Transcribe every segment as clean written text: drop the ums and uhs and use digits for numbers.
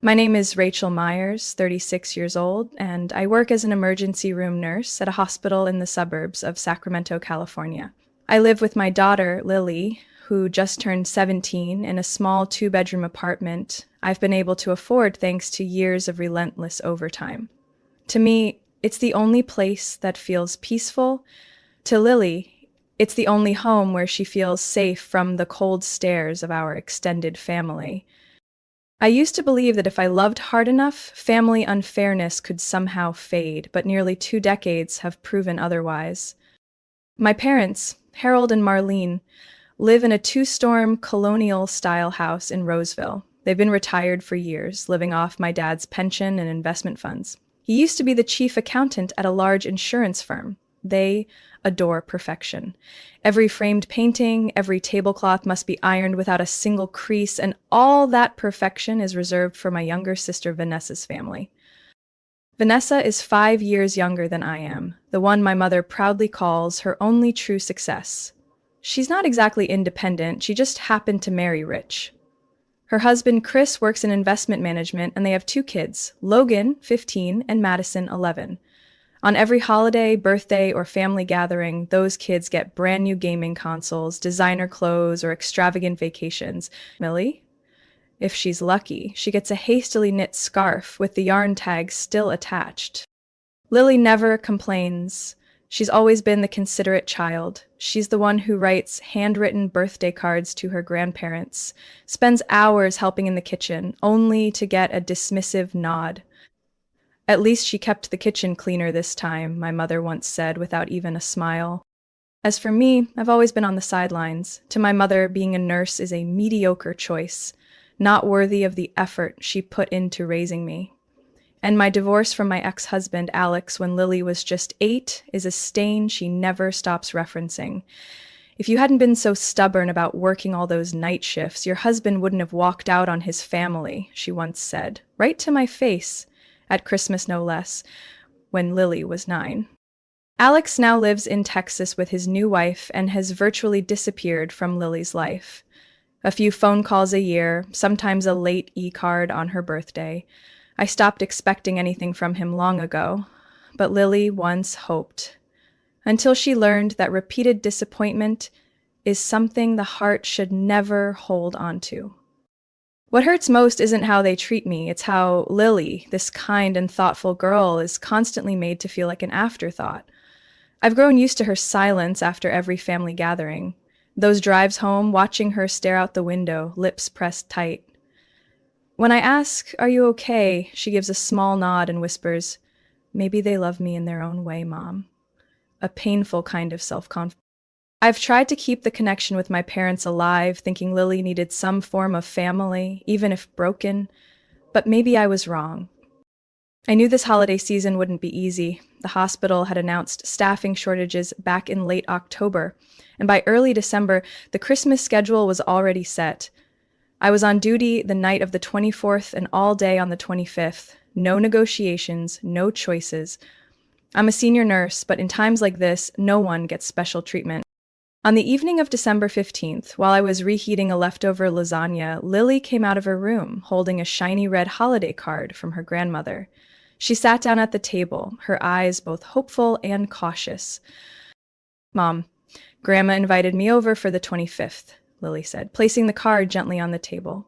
My name is Rachel Myers, 36 years old, and I work as an emergency room nurse at a hospital in the suburbs of Sacramento, California. I live with my daughter, Lily, who just turned 17, in a small two-bedroom apartment I've been able to afford thanks to years of relentless overtime. To me, it's the only place that feels peaceful. To Lily, it's the only home where she feels safe from the cold stares of our extended family. I used to believe that if I loved hard enough, family unfairness could somehow fade, but nearly 2 decades have proven otherwise. My parents, Harold and Marlene, live in a two-storm colonial-style house in Roseville. They've been retired for years, living off my dad's pension and investment funds. He used to be the chief accountant at a large insurance firm. They adore perfection. Every framed painting, every tablecloth must be ironed without a single crease, and all that perfection is reserved for my younger sister Vanessa's family. Vanessa is 5 years younger than I am, the one my mother proudly calls her only true success. She's not exactly independent, she just happened to marry rich. Her husband Chris works in investment management, and they have two kids, Logan, 15, and Madison, 11. On every holiday, birthday, or family gathering, those kids get brand new gaming consoles, designer clothes, or extravagant vacations. Millie, if she's lucky, she gets a hastily knit scarf with the yarn tag still attached. Lily never complains. She's always been the considerate child. She's the one who writes handwritten birthday cards to her grandparents, spends hours helping in the kitchen, only to get a dismissive nod. At least she kept the kitchen cleaner this time, my mother once said without even a smile. As for me, I've always been on the sidelines. To my mother, being a nurse is a mediocre choice, not worthy of the effort she put into raising me. And my divorce from my ex-husband, Alex, when Lily was just 8, is a stain she never stops referencing. If you hadn't been so stubborn about working all those night shifts, your husband wouldn't have walked out on his family, she once said, right to my face. At Christmas no less, when Lily was 9. Alex now lives in Texas with his new wife and has virtually disappeared from Lily's life. A few phone calls a year, sometimes a late e-card on her birthday. I stopped expecting anything from him long ago, but Lily once hoped. Until she learned that repeated disappointment is something the heart should never hold on to. What hurts most isn't how they treat me, it's how Lily, this kind and thoughtful girl, is constantly made to feel like an afterthought. I've grown used to her silence after every family gathering. Those drives home, watching her stare out the window, lips pressed tight. When I ask, "Are you okay?" she gives a small nod and whispers, "Maybe they love me in their own way, Mom." A painful kind of self-confidence. I've tried to keep the connection with my parents alive, thinking Lily needed some form of family, even if broken, but maybe I was wrong. I knew this holiday season wouldn't be easy. The hospital had announced staffing shortages back in late October, and by early December, the Christmas schedule was already set. I was on duty the night of the 24th and all day on the 25th. No negotiations, no choices. I'm a senior nurse, but in times like this, no one gets special treatment. On the evening of December 15th, while I was reheating a leftover lasagna, Lily came out of her room, holding a shiny red holiday card from her grandmother. She sat down at the table, her eyes both hopeful and cautious. "Mom, Grandma invited me over for the 25th, Lily said, placing the card gently on the table.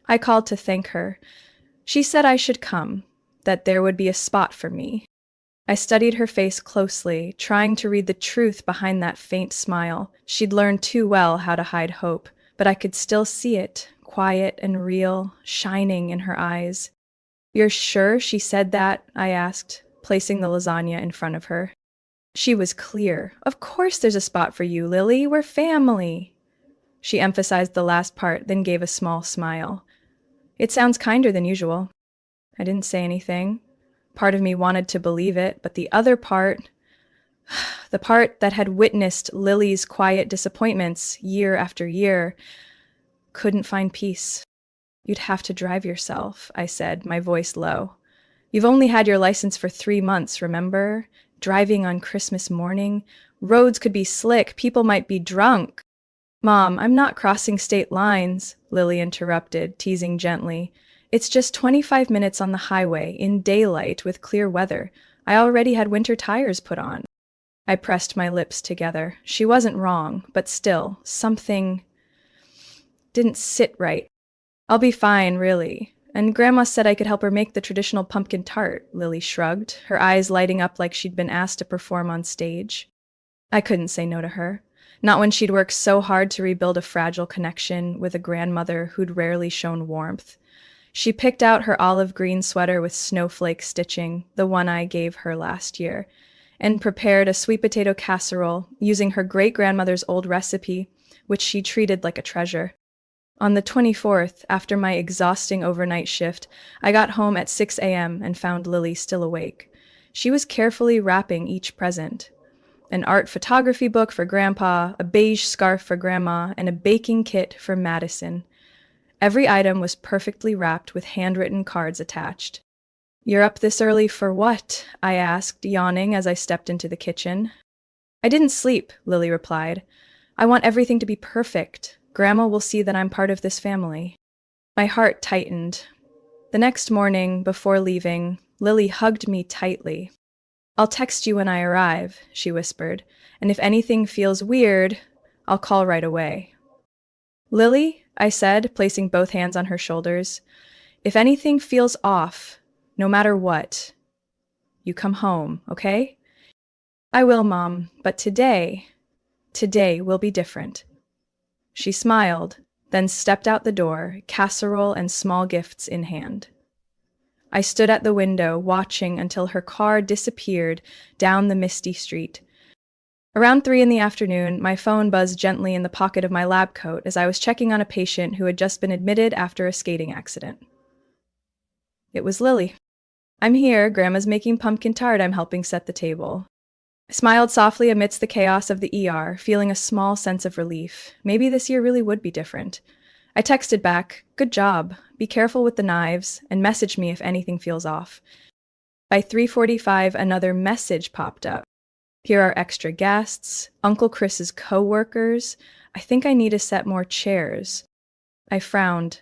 I called to thank her. She said I should come, that there would be a spot for me. I studied her face closely, trying to read the truth behind that faint smile. She'd learned too well how to hide hope, but I could still see it, quiet and real, shining in her eyes. "You're sure she said that?" I asked, placing the lasagna in front of her. She was clear. "Of course there's a spot for you, Lily. We're family." She emphasized the last part, then gave a small smile. "It sounds kinder than usual." I didn't say anything. Part of me wanted to believe it, but the other part, the part that had witnessed Lily's quiet disappointments year after year, couldn't find peace. "You'd have to drive yourself," I said, my voice low. "You've only had your license for 3 months, remember? Driving on Christmas morning. Roads could be slick, people might be drunk." "Mom, I'm not crossing state lines," Lily interrupted, teasing gently. It's just 25 minutes on the highway, in daylight, with clear weather. I already had winter tires put on. I pressed my lips together. She wasn't wrong, but still, something didn't sit right. I'll be fine, really. And Grandma said I could help her make the traditional pumpkin tart, Lily shrugged, her eyes lighting up like she'd been asked to perform on stage. I couldn't say no to her. Not when she'd worked so hard to rebuild a fragile connection with a grandmother who'd rarely shown warmth. She picked out her olive green sweater with snowflake stitching, the one I gave her last year, and prepared a sweet potato casserole using her great-grandmother's old recipe, which she treated like a treasure. On the 24th, after my exhausting overnight shift, I got home at 6 a.m. and found Lily still awake. She was carefully wrapping each present. An art photography book for Grandpa, a beige scarf for Grandma, and a baking kit for Madison. Every item was perfectly wrapped with handwritten cards attached. "You're up this early for what?" I asked, yawning as I stepped into the kitchen. "I didn't sleep," Lily replied. "I want everything to be perfect. Grandma will see that I'm part of this family." My heart tightened. The next morning, before leaving, Lily hugged me tightly. "I'll text you when I arrive," she whispered, "and if anything feels weird, I'll call right away." "Lily," I said, placing both hands on her shoulders, "if anything feels off, no matter what, you come home, okay?" "I will, Mom, but today will be different." She smiled, then stepped out the door, casserole and small gifts in hand. I stood at the window, watching until her car disappeared down the misty street. Around 3 in the afternoon, my phone buzzed gently in the pocket of my lab coat as I was checking on a patient who had just been admitted after a skating accident. It was Lily. "I'm here. Grandma's making pumpkin tart. I'm helping set the table." I smiled softly amidst the chaos of the ER, feeling a small sense of relief. Maybe this year really would be different. I texted back, "Good job. Be careful with the knives, and message me if anything feels off." By 3:45, another message popped up. "Here are extra guests, Uncle Chris's co-workers. I think I need to set more chairs." I frowned.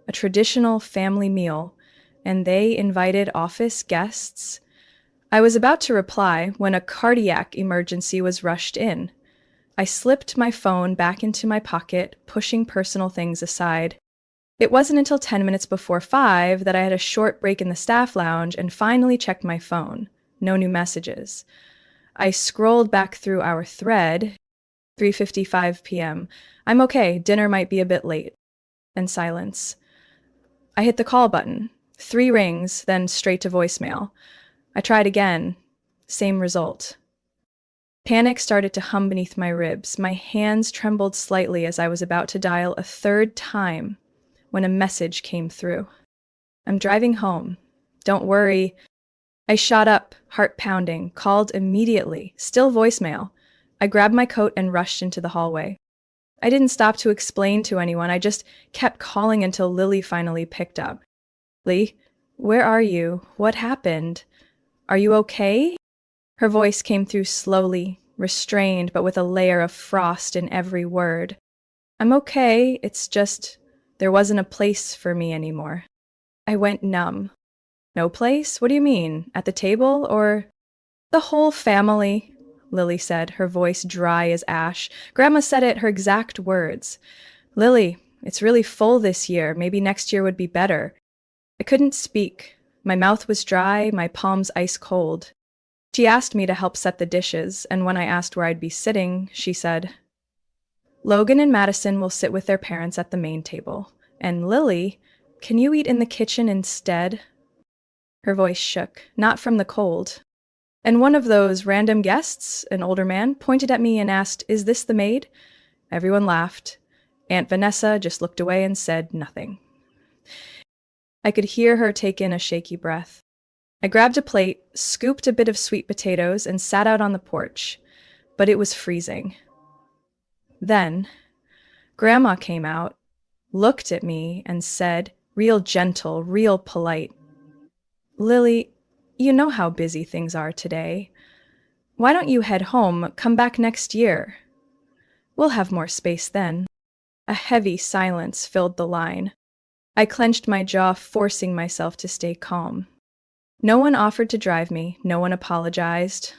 A traditional family meal, and they invited office guests? I was about to reply when a cardiac emergency was rushed in. I slipped my phone back into my pocket, pushing personal things aside. It wasn't until 10 minutes before 5 that I had a short break in the staff lounge and finally checked my phone. No new messages. I scrolled back through our thread. 3:55 p.m. "I'm okay, dinner might be a bit late." And silence. I hit the call button. 3 rings, then straight to voicemail. I tried again. Same result. Panic started to hum beneath my ribs. My hands trembled slightly as I was about to dial a 3rd time when a message came through. "I'm driving home. Don't worry." I shot up, heart pounding, called immediately. Still voicemail. I grabbed my coat and rushed into the hallway. I didn't stop to explain to anyone. I just kept calling until Lily finally picked up. "Lee, where are you? What happened? Are you okay?" Her voice came through slowly, restrained, but with a layer of frost in every word. "I'm okay. It's just there wasn't a place for me anymore." I went numb. "No place? What do you mean? At the table, or—" "The whole family," Lily said, her voice dry as ash. Grandma said it, her exact words. "Lily, it's really full this year. Maybe next year would be better." I couldn't speak. My mouth was dry, my palms ice cold. She asked me to help set the dishes, and when I asked where I'd be sitting, she said, "Logan and Madison will sit with their parents at the main table. And Lily, can you eat in the kitchen instead?" Her voice shook, not from the cold. And one of those random guests, an older man, pointed at me and asked, "Is this the maid?" Everyone laughed. Aunt Vanessa just looked away and said nothing. I could hear her take in a shaky breath. I grabbed a plate, scooped a bit of sweet potatoes, and sat out on the porch. But it was freezing. Then, Grandma came out, looked at me, and said, real gentle, real polite, "Lily, you know how busy things are today. Why don't you head home, come back next year? We'll have more space then." A heavy silence filled the line. I clenched my jaw, forcing myself to stay calm. No one offered to drive me. No one apologized.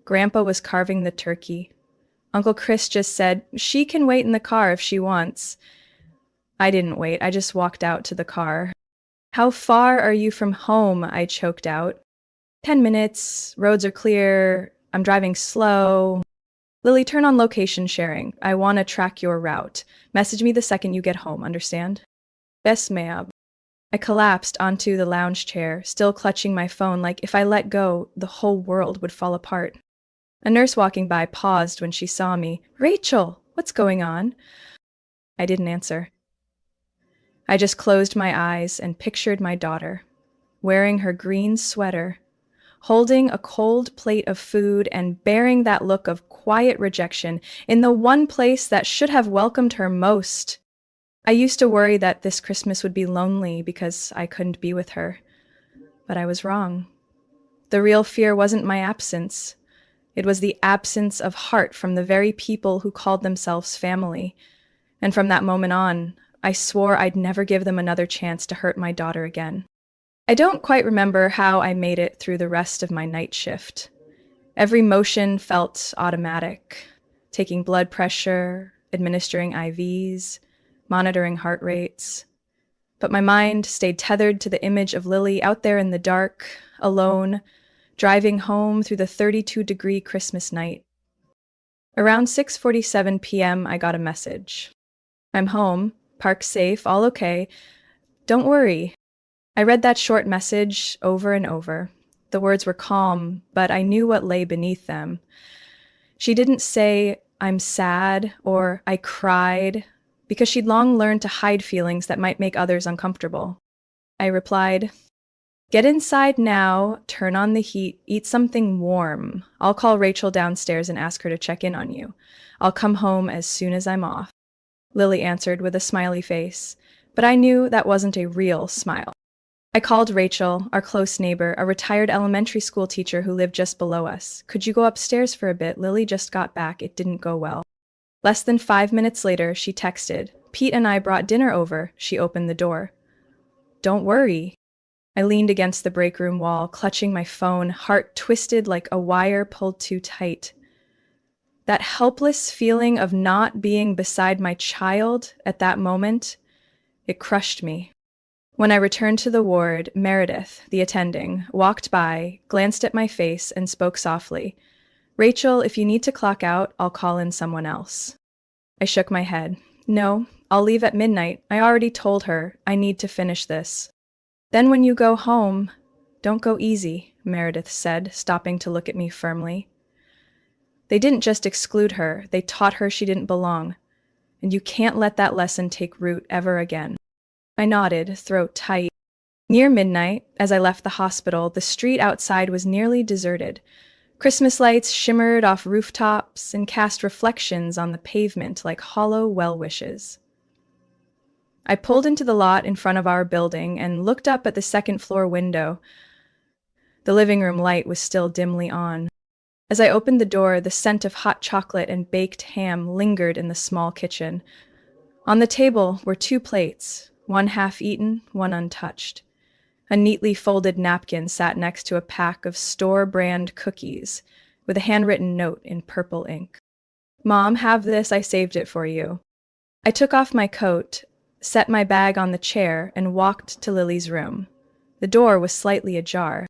Grandpa was carving the turkey. Uncle Chris just said, "She can wait in the car if she wants." I didn't wait. I just walked out to the car. "How far are you from home?" I choked out. 10 minutes. Roads are clear. I'm driving slow. "Lily, turn on location sharing. I want to track your route. Message me the second you get home, understand?" "Yes, ma'am." I collapsed onto the lounge chair, still clutching my phone like if I let go, the whole world would fall apart. A nurse walking by paused when she saw me. "Rachel, what's going on?" I didn't answer. I just closed my eyes and pictured my daughter, wearing her green sweater, holding a cold plate of food and bearing that look of quiet rejection in the one place that should have welcomed her most. I used to worry that this Christmas would be lonely because I couldn't be with her. But I was wrong. The real fear wasn't my absence. It was the absence of heart from the very people who called themselves family. And from that moment on, I swore I'd never give them another chance to hurt my daughter again. I don't quite remember how I made it through the rest of my night shift. Every motion felt automatic. Taking blood pressure, administering IVs, monitoring heart rates. But my mind stayed tethered to the image of Lily out there in the dark, alone, driving home through the 32-degree Christmas night. Around 6:47 p.m., I got a message. "I'm home, parked safe, all okay. Don't worry." I read that short message over and over. The words were calm, but I knew what lay beneath them. She didn't say, "I'm sad," or "I cried," because she'd long learned to hide feelings that might make others uncomfortable. I replied, "Get inside now, turn on the heat, eat something warm. I'll call Rachel downstairs and ask her to check in on you. I'll come home as soon as I'm off." Lily answered with a smiley face, but I knew that wasn't a real smile. I called Rachel, our close neighbor, a retired elementary school teacher who lived just below us. "Could you go upstairs for a bit? Lily just got back. It didn't go well." Less than 5 minutes later, she texted, "Pete and I brought dinner over." She opened the door. "Don't worry." I leaned against the break room wall, clutching my phone, heart twisted like a wire pulled too tight. That helpless feeling of not being beside my child at that moment, it crushed me. When I returned to the ward, Meredith, the attending, walked by, glanced at my face, and spoke softly. "Rachel, if you need to clock out, I'll call in someone else." I shook my head. "No, I'll leave at midnight. I already told her. I need to finish this." "Then when you go home, don't go easy," Meredith said, stopping to look at me firmly. They didn't just exclude her, they taught her she didn't belong. And you can't let that lesson take root ever again. I nodded, throat tight. Near midnight, as I left the hospital, the street outside was nearly deserted. Christmas lights shimmered off rooftops and cast reflections on the pavement like hollow well-wishes. I pulled into the lot in front of our building and looked up at the second-floor window. The living room light was still dimly on. As I opened the door, the scent of hot chocolate and baked ham lingered in the small kitchen. On the table were 2 plates, one half-eaten, one untouched. A neatly folded napkin sat next to a pack of store-brand cookies with a handwritten note in purple ink. "Mom, have this, I saved it for you." I took off my coat, set my bag on the chair, and walked to Lily's room. The door was slightly ajar.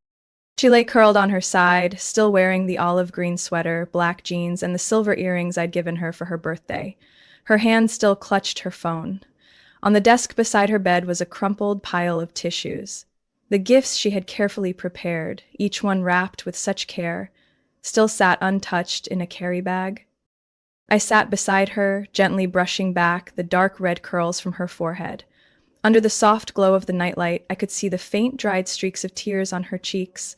She lay curled on her side, still wearing the olive green sweater, black jeans, and the silver earrings I'd given her for her birthday. Her hand still clutched her phone. On the desk beside her bed was a crumpled pile of tissues. The gifts she had carefully prepared, each one wrapped with such care, still sat untouched in a carry bag. I sat beside her, gently brushing back the dark red curls from her forehead. Under the soft glow of the nightlight, I could see the faint dried streaks of tears on her cheeks.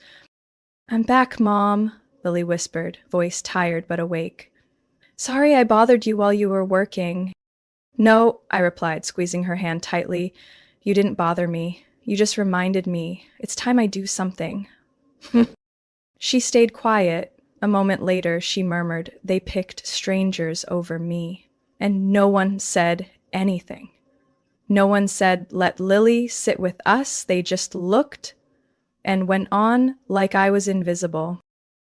"I'm back, Mom," Lily whispered, voice tired but awake. "Sorry I bothered you while you were working." "No," I replied, squeezing her hand tightly. "You didn't bother me. You just reminded me. It's time I do something." She stayed quiet. A moment later, she murmured, "They picked strangers over me." And no one said anything. No one said, "Let Lily sit with us." They just looked and went on like I was invisible.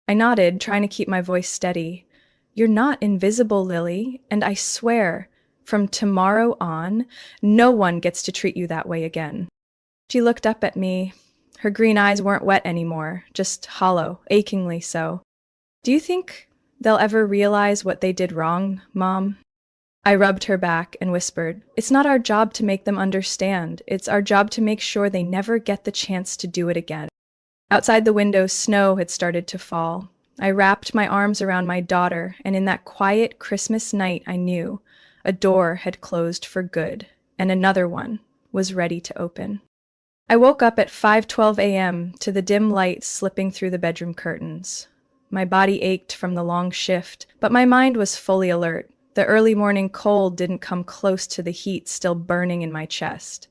I nodded, trying to keep my voice steady. "You're not invisible, Lily, and I swear, from tomorrow on, no one gets to treat you that way again." She looked up at me. Her green eyes weren't wet anymore, just hollow, achingly so. "Do you think they'll ever realize what they did wrong, Mom?" I rubbed her back and whispered, "It's not our job to make them understand. It's our job to make sure they never get the chance to do it again." Outside the window, snow had started to fall. I wrapped my arms around my daughter, and in that quiet Christmas night I knew a door had closed for good, and another one was ready to open. I woke up at 5:12 a.m. to the dim light slipping through the bedroom curtains. My body ached from the long shift, but my mind was fully alert. The early morning cold didn't come close to the heat still burning in my chest.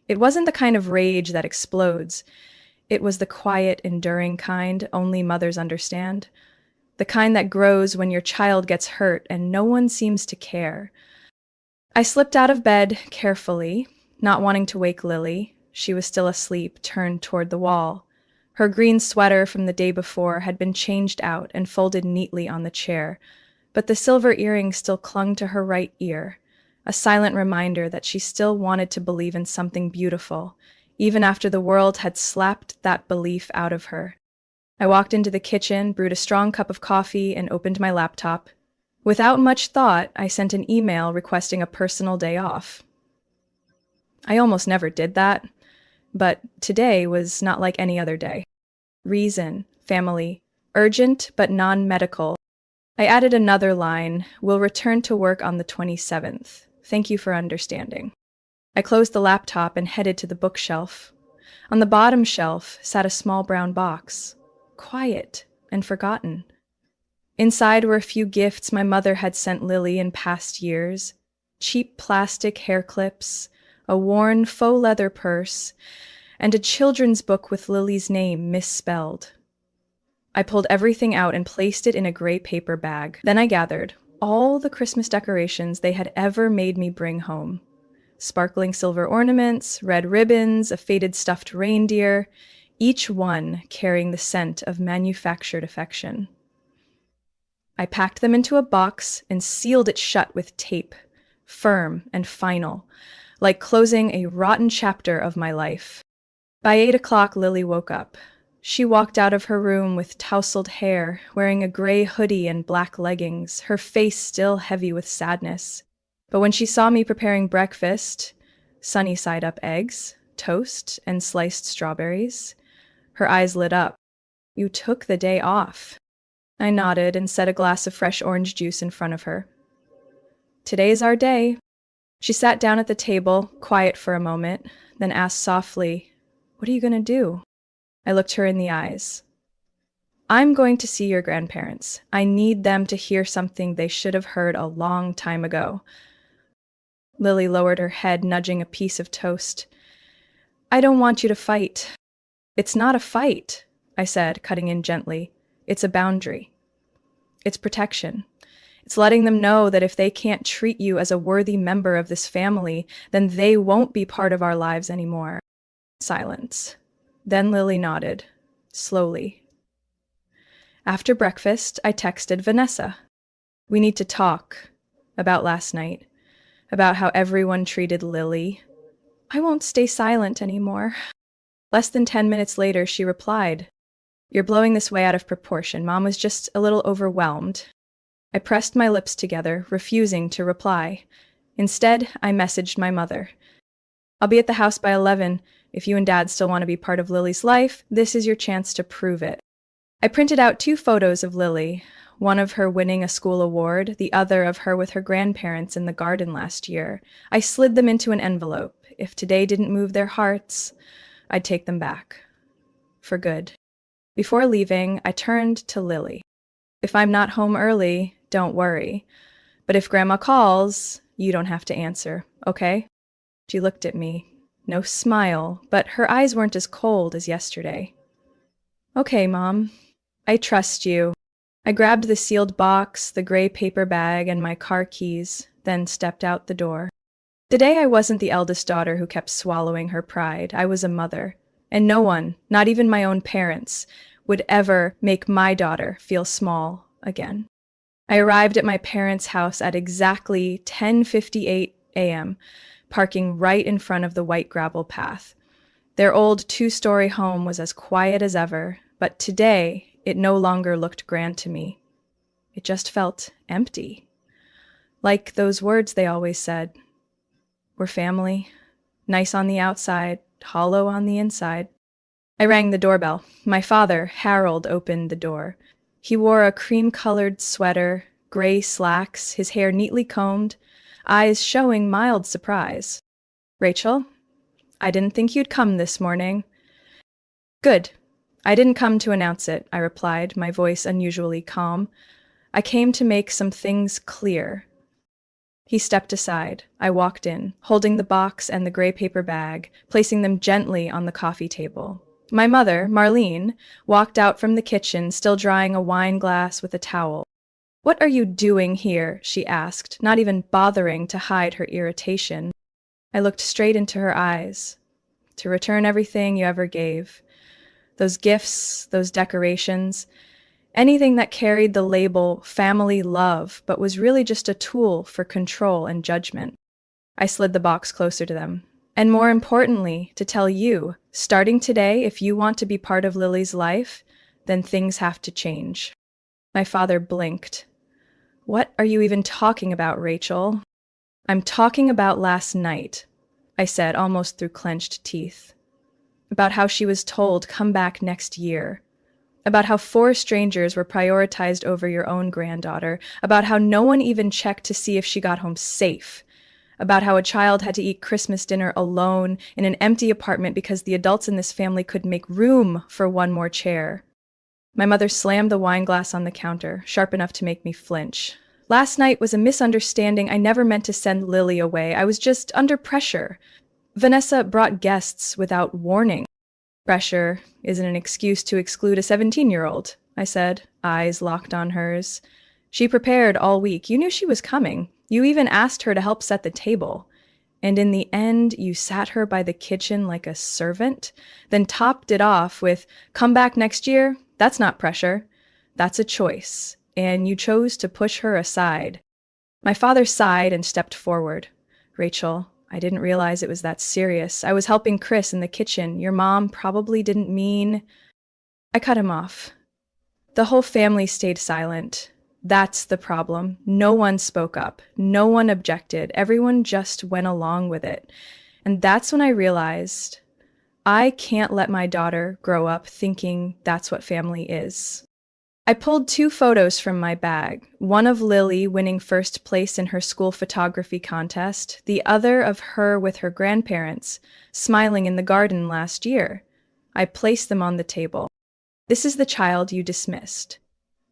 It wasn't the kind of rage that explodes. It was the quiet, enduring kind only mothers understand. The kind that grows when your child gets hurt and no one seems to care. I slipped out of bed carefully, not wanting to wake Lily. She was still asleep, turned toward the wall. Her green sweater from the day before had been changed out and folded neatly on the chair, but the silver earring still clung to her right ear, a silent reminder that she still wanted to believe in something beautiful, even after the world had slapped that belief out of her. I walked into the kitchen, brewed a strong cup of coffee, and opened my laptop. Without much thought, I sent an email requesting a personal day off. I almost never did that, but today was not like any other day. Reason, family, urgent but non-medical. I added another line, "Will return to work on the 27th. Thank you for understanding." I closed the laptop and headed to the bookshelf. On the bottom shelf sat a small brown box, quiet and forgotten. Inside were a few gifts my mother had sent Lily in past years, cheap plastic hair clips, a worn faux leather purse, and a children's book with Lily's name misspelled. I pulled everything out and placed it in a gray paper bag. Then I gathered all the Christmas decorations they had ever made me bring home. Sparkling silver ornaments, red ribbons, a faded stuffed reindeer, each one carrying the scent of manufactured affection. I packed them into a box and sealed it shut with tape, firm and final, like closing a rotten chapter of my life. By 8 o'clock, Lily woke up. She walked out of her room with tousled hair, wearing a gray hoodie and black leggings, her face still heavy with sadness. But when she saw me preparing breakfast, sunny-side-up eggs, toast, and sliced strawberries, her eyes lit up. "You took the day off." I nodded and set a glass of fresh orange juice in front of her. "Today's our day." She sat down at the table, quiet for a moment, then asked softly, "What are you going to do?" I looked her in the eyes. "I'm going to see your grandparents. I need them to hear something they should have heard a long time ago." Lily lowered her head, nudging a piece of toast. "I don't want you to fight." "It's not a fight," I said, cutting in gently. "It's a boundary. It's protection. It's letting them know that if they can't treat you as a worthy member of this family, then they won't be part of our lives anymore." Silence. Then Lily nodded, slowly. After breakfast, I texted Vanessa. "We need to talk about last night, about how everyone treated Lily." "I won't stay silent anymore." Less than 10 minutes later, she replied, "You're blowing this way out of proportion. Mom was just a little overwhelmed." I pressed my lips together, refusing to reply. Instead, I messaged my mother. "I'll be at the house by 11. If you and Dad still want to be part of Lily's life, this is your chance to prove it." I printed out 2 photos of Lily, one of her winning a school award, the other of her with her grandparents in the garden last year. I slid them into an envelope. If today didn't move their hearts, I'd take them back. For good. Before leaving, I turned to Lily. "If I'm not home early, don't worry. But if Grandma calls, you don't have to answer, okay?" She looked at me. No smile, but her eyes weren't as cold as yesterday. "Okay, Mom. I trust you." I grabbed the sealed box, the gray paper bag, and my car keys, then stepped out the door. Today I wasn't the eldest daughter who kept swallowing her pride. I was a mother. And no one, not even my own parents, would ever make my daughter feel small again. I arrived at my parents' house at exactly 10:58 a.m., parking right in front of the white gravel path. Their old two-story home was as quiet as ever, but today it no longer looked grand to me. It just felt empty. Like those words they always said. We're family, nice on the outside, hollow on the inside. I rang the doorbell. My father, Harold, opened the door. He wore a cream-colored sweater, gray slacks, his hair neatly combed, eyes showing mild surprise. "Rachel, I didn't think you'd come this morning." "Good. I didn't come to announce it," I replied, my voice unusually calm. "I came to make some things clear." He stepped aside. I walked in, holding the box and the gray paper bag, placing them gently on the coffee table. My mother, Marlene, walked out from the kitchen, still drying a wine glass with a towel. "What are you doing here?" she asked, not even bothering to hide her irritation. I looked straight into her eyes. "To return everything you ever gave. Those gifts, those decorations, anything that carried the label family love, but was really just a tool for control and judgment." I slid the box closer to them. "And more importantly, to tell you, starting today, if you want to be part of Lily's life, then things have to change." My father blinked. "What are you even talking about, Rachel?" "I'm talking about last night," I said, almost through clenched teeth. About how she was told, "Come back next year." About how 4 strangers were prioritized over your own granddaughter. About how no one even checked to see if she got home safe. About how a child had to eat Christmas dinner alone in an empty apartment because the adults in this family couldn't make room for one more chair. My mother slammed the wine glass on the counter, sharp enough to make me flinch. "Last night was a misunderstanding. I never meant to send Lily away. I was just under pressure. Vanessa brought guests without warning." "Pressure isn't an excuse to exclude a 17-year-old, I said, eyes locked on hers. "She prepared all week. You knew she was coming. You even asked her to help set the table. And in the end, you sat her by the kitchen like a servant, then topped it off with, 'Come back next year.' That's not pressure. That's a choice. And you chose to push her aside." My father sighed and stepped forward. "Rachel, I didn't realize it was that serious. I was helping Chris in the kitchen. Your mom probably didn't mean—" I cut him off. The whole family stayed silent. That's the problem. No one spoke up. No one objected. Everyone just went along with it. And that's when I realized I can't let my daughter grow up thinking that's what family is. I pulled 2 photos from my bag, one of Lily winning first place in her school photography contest, the other of her with her grandparents, smiling in the garden last year. I placed them on the table. This is the child you dismissed.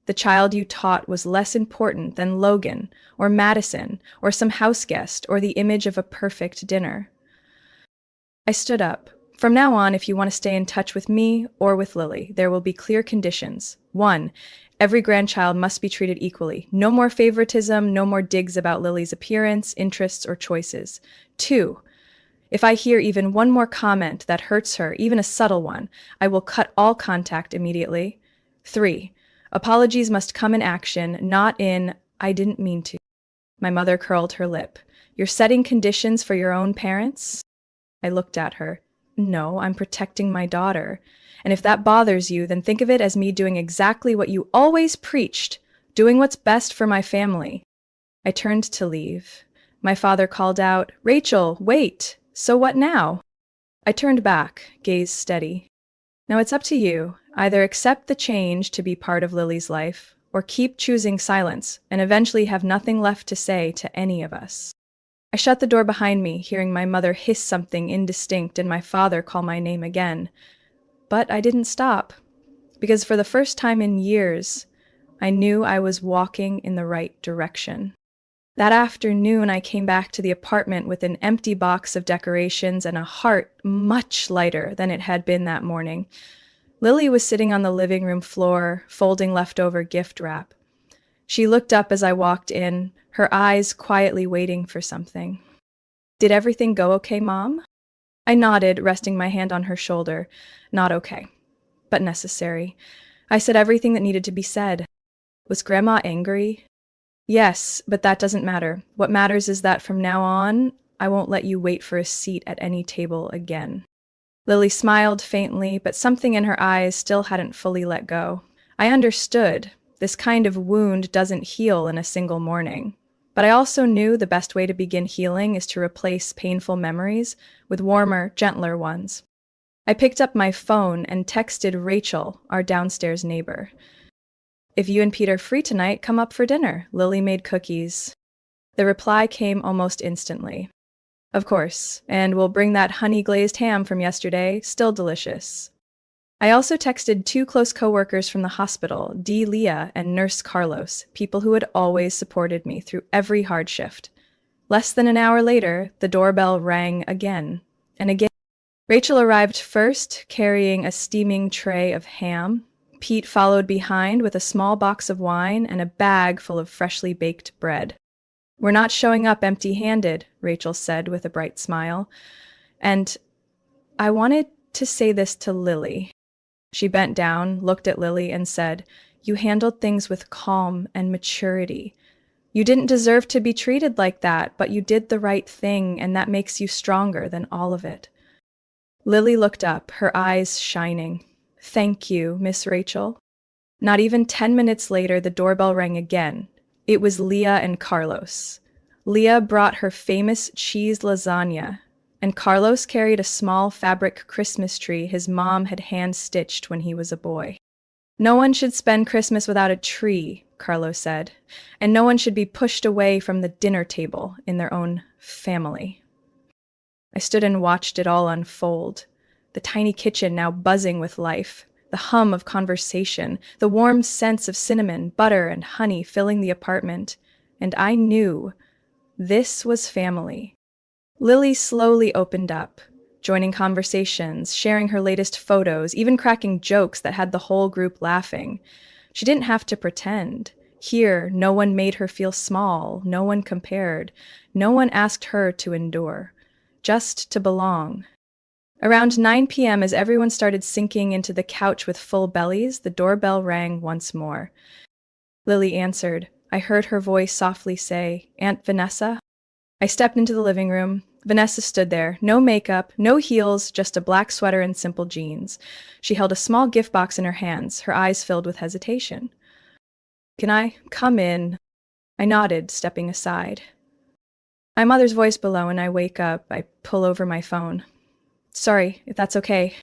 The child you taught was less important than Logan, or Madison, or some house guest, or the image of a perfect dinner. I stood up. "From now on, if you want to stay in touch with me or with Lily, there will be clear conditions. 1, every grandchild must be treated equally. No more favoritism, no more digs about Lily's appearance, interests, or choices. 2, if I hear even one more comment that hurts her, even a subtle one, I will cut all contact immediately. 3, apologies must come in action, not in, 'I didn't mean to.'" My mother curled her lip. "You're setting conditions for your own parents?" I looked at her. "No, I'm protecting my daughter. And if that bothers you, then think of it as me doing exactly what you always preached, doing what's best for my family." I turned to leave. My father called out, "Rachel, wait! So what now?" I turned back, gaze steady. "Now it's up to you. Either accept the change to be part of Lily's life, or keep choosing silence and eventually have nothing left to say to any of us." I shut the door behind me, hearing my mother hiss something indistinct and my father call my name again. But I didn't stop, because for the first time in years, I knew I was walking in the right direction. That afternoon, I came back to the apartment with an empty box of decorations and a heart much lighter than it had been that morning. Lily was sitting on the living room floor, folding leftover gift wrap. She looked up as I walked in, her eyes quietly waiting for something. Did everything go okay, Mom? I nodded, resting my hand on her shoulder. Not okay, but necessary. I said everything that needed to be said. Was Grandma angry? Yes, but that doesn't matter. What matters is that from now on, I won't let you wait for a seat at any table again. Lily smiled faintly, but something in her eyes still hadn't fully let go. I understood. This kind of wound doesn't heal in a single morning. But I also knew the best way to begin healing is to replace painful memories with warmer, gentler ones. I picked up my phone and texted Rachel, our downstairs neighbor. If you and Pete are free tonight, come up for dinner. Lily made cookies. The reply came almost instantly. Of course, and we'll bring that honey-glazed ham from yesterday, still delicious. I also texted two close coworkers from the hospital, D. Leah and Nurse Carlos, people who had always supported me through every hard shift. Less than an hour later, the doorbell rang again and again. Rachel arrived first, carrying a steaming tray of ham. Pete followed behind with a small box of wine and a bag full of freshly baked bread. We're not showing up empty-handed, Rachel said with a bright smile. And I wanted to say this to Lily. She bent down, looked at Lily, and said, You handled things with calm and maturity. You didn't deserve to be treated like that, but you did the right thing, and that makes you stronger than all of it. Lily looked up, her eyes shining. Thank you, Miss Rachel. Not even 10 minutes later, the doorbell rang again. It was Leah and Carlos. Leah brought her famous cheese lasagna, and Carlos carried a small fabric Christmas tree his mom had hand-stitched when he was a boy. No one should spend Christmas without a tree, Carlos said, and no one should be pushed away from the dinner table in their own family. I stood and watched it all unfold, the tiny kitchen now buzzing with life, the hum of conversation, the warm sense of cinnamon, butter, and honey filling the apartment, and I knew this was family. Lily slowly opened up, joining conversations, sharing her latest photos, even cracking jokes that had the whole group laughing. She didn't have to pretend. Here, no one made her feel small, no one compared, no one asked her to endure, just to belong. Around 9 p.m., as everyone started sinking into the couch with full bellies, the doorbell rang once more. Lily answered. I heard her voice softly say, Aunt Vanessa? I stepped into the living room. Vanessa stood there, no makeup, no heels, just a black sweater and simple jeans. She held a small gift box in her hands, her eyes filled with hesitation. Can I come in? I nodded, stepping aside. My mother's voice below, and I wake up. I pull over my phone. Sorry, if that's okay.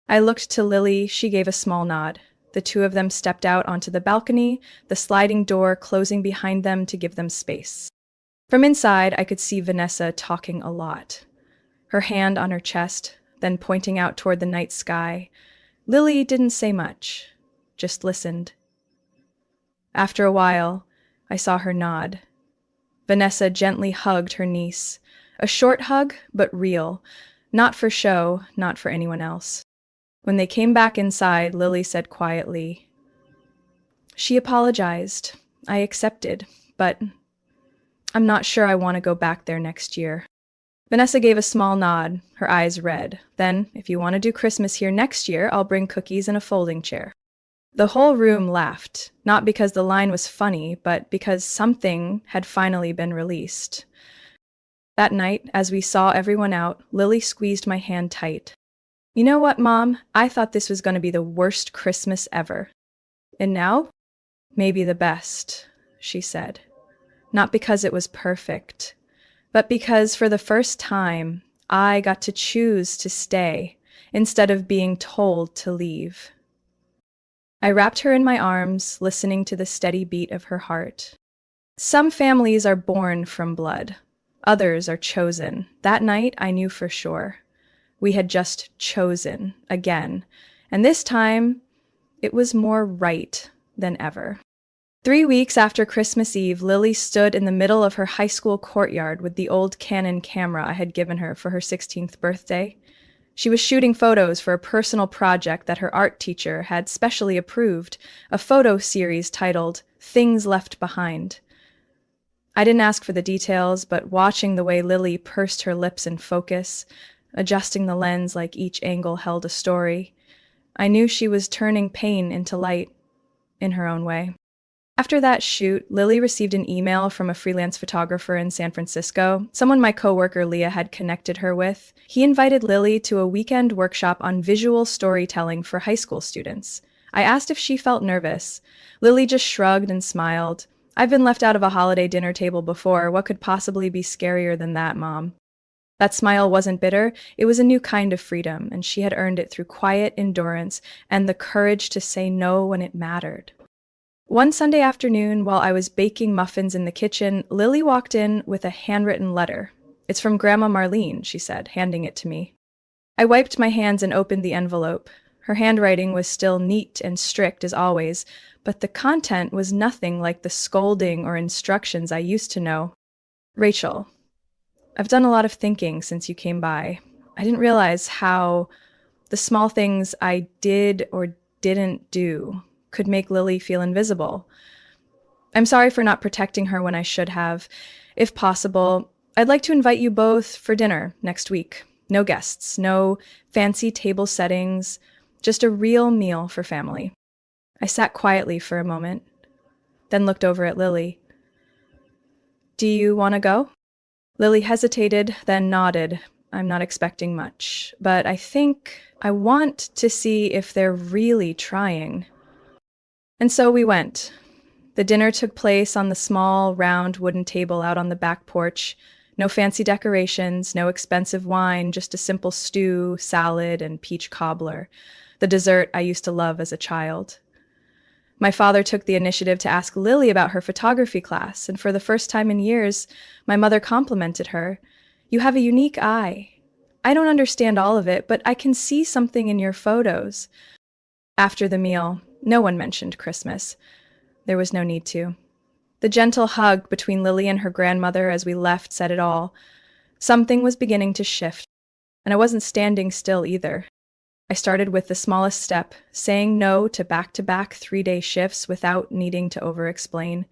I looked to Lily. She gave a small nod. The two of them stepped out onto the balcony, the sliding door closing behind them to give them space. From inside, I could see Vanessa talking a lot, her hand on her chest, then pointing out toward the night sky. Lily didn't say much, just listened. After a while, I saw her nod. Vanessa gently hugged her niece. A short hug, but real. Not for show, not for anyone else. When they came back inside, Lily said quietly, She apologized. I accepted, but I'm not sure I want to go back there next year. Vanessa gave a small nod, her eyes red. Then, if you want to do Christmas here next year, I'll bring cookies and a folding chair. The whole room laughed, not because the line was funny, but because something had finally been released. That night, as we saw everyone out, Lily squeezed my hand tight. You know what, Mom? I thought this was going to be the worst Christmas ever. And now? Maybe the best, she said. Not because it was perfect, but because for the first time, I got to choose to stay instead of being told to leave. I wrapped her in my arms, listening to the steady beat of her heart. Some families are born from blood. Others are chosen. That night, I knew for sure. We had just chosen again, and this time, it was more right than ever. 3 weeks after Christmas Eve, Lily stood in the middle of her high school courtyard with the old Canon camera I had given her for her 16th birthday. She was shooting photos for a personal project that her art teacher had specially approved, a photo series titled Things Left Behind. I didn't ask for the details, but watching the way Lily pursed her lips in focus, adjusting the lens like each angle held a story, I knew she was turning pain into light in her own way. After that shoot, Lily received an email from a freelance photographer in San Francisco, someone my coworker Leah had connected her with. He invited Lily to a weekend workshop on visual storytelling for high school students. I asked if she felt nervous. Lily just shrugged and smiled. I've been left out of a holiday dinner table before. What could possibly be scarier than that, Mom? That smile wasn't bitter. It was a new kind of freedom, and she had earned it through quiet endurance and the courage to say no when it mattered. One Sunday afternoon, while I was baking muffins in the kitchen, Lily walked in with a handwritten letter. "It's from Grandma Marlene," she said, handing it to me. I wiped my hands and opened the envelope. Her handwriting was still neat and strict as always, but the content was nothing like the scolding or instructions I used to know. "Rachel, I've done a lot of thinking since you came by. I didn't realize how the small things I did or didn't do could make Lily feel invisible. I'm sorry for not protecting her when I should have. If possible, I'd like to invite you both for dinner next week. No guests, no fancy table settings, just a real meal for family." I sat quietly for a moment, then looked over at Lily. "Do you want to go?" Lily hesitated, then nodded. "I'm not expecting much, but I think I want to see if they're really trying." And so we went. The dinner took place on the small, round wooden table out on the back porch. No fancy decorations, no expensive wine, just a simple stew, salad, and peach cobbler, the dessert I used to love as a child. My father took the initiative to ask Lily about her photography class, and for the first time in years, my mother complimented her. "You have a unique eye. I don't understand all of it, but I can see something in your photos." After the meal, no one mentioned Christmas. There was no need to. The gentle hug between Lily and her grandmother as we left said it all. Something was beginning to shift, and I wasn't standing still either. I started with the smallest step, saying no to back-to-back 3-day shifts without needing to over-explain.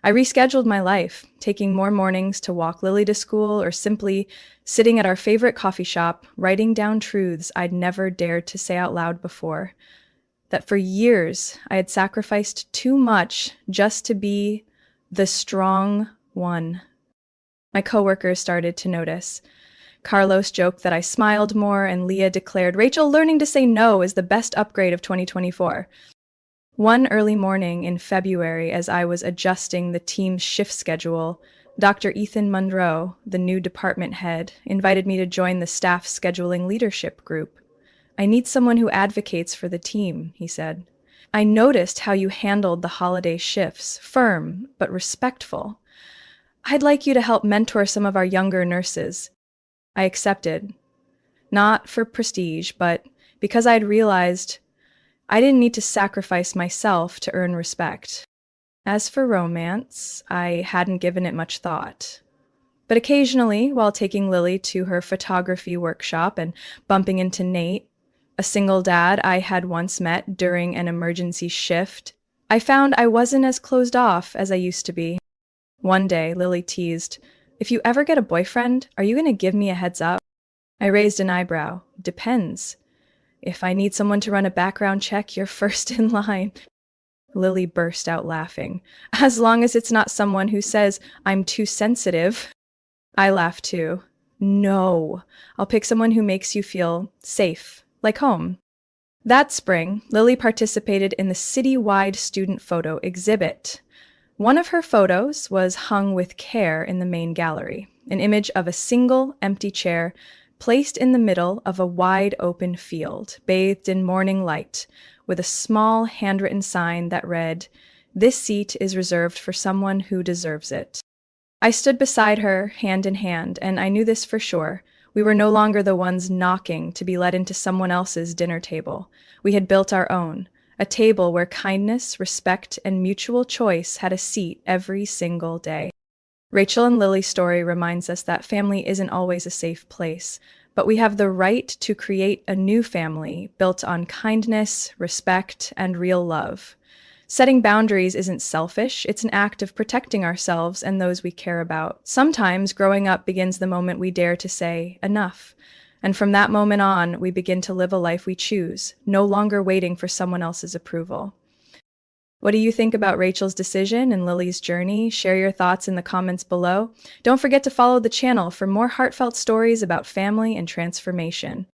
I rescheduled my life, taking more mornings to walk Lily to school or simply sitting at our favorite coffee shop, writing down truths I'd never dared to say out loud before. That for years I had sacrificed too much just to be the strong one. My coworkers started to notice. Carlos joked that I smiled more, and Leah declared, "Rachel, learning to say no is the best upgrade of 2024. One early morning in February, as I was adjusting the team's shift schedule, Dr. Ethan Monroe, the new department head, invited me to join the staff scheduling leadership group. "I need someone who advocates for the team," he said. "I noticed how you handled the holiday shifts, firm but respectful. I'd like you to help mentor some of our younger nurses." I accepted, not for prestige, but because I'd realized I didn't need to sacrifice myself to earn respect. As for romance, I hadn't given it much thought. But occasionally, while taking Lily to her photography workshop and bumping into Nate, a single dad I had once met during an emergency shift, I found I wasn't as closed off as I used to be. One day, Lily teased, "If you ever get a boyfriend, are you going to give me a heads up?" I raised an eyebrow. "Depends. If I need someone to run a background check, you're first in line." Lily burst out laughing. "As long as it's not someone who says I'm too sensitive." I laughed too. "No, I'll pick someone who makes you feel safe, like home." That spring, Lily participated in the citywide student photo exhibit. One of her photos was hung with care in the main gallery, an image of a single empty chair placed in the middle of a wide open field, bathed in morning light, with a small handwritten sign that read, "This seat is reserved for someone who deserves it." I stood beside her, hand in hand, and I knew this for sure. We were no longer the ones knocking to be led into someone else's dinner table. We had built our own, a table where kindness, respect, and mutual choice had a seat every single day. Rachel and Lily's story reminds us that family isn't always a safe place, but we have the right to create a new family built on kindness, respect, and real love. Setting boundaries isn't selfish, it's an act of protecting ourselves and those we care about. Sometimes growing up begins the moment we dare to say, enough. And from that moment on, we begin to live a life we choose, no longer waiting for someone else's approval. What do you think about Rachel's decision and Lily's journey? Share your thoughts in the comments below. Don't forget to follow the channel for more heartfelt stories about family and transformation.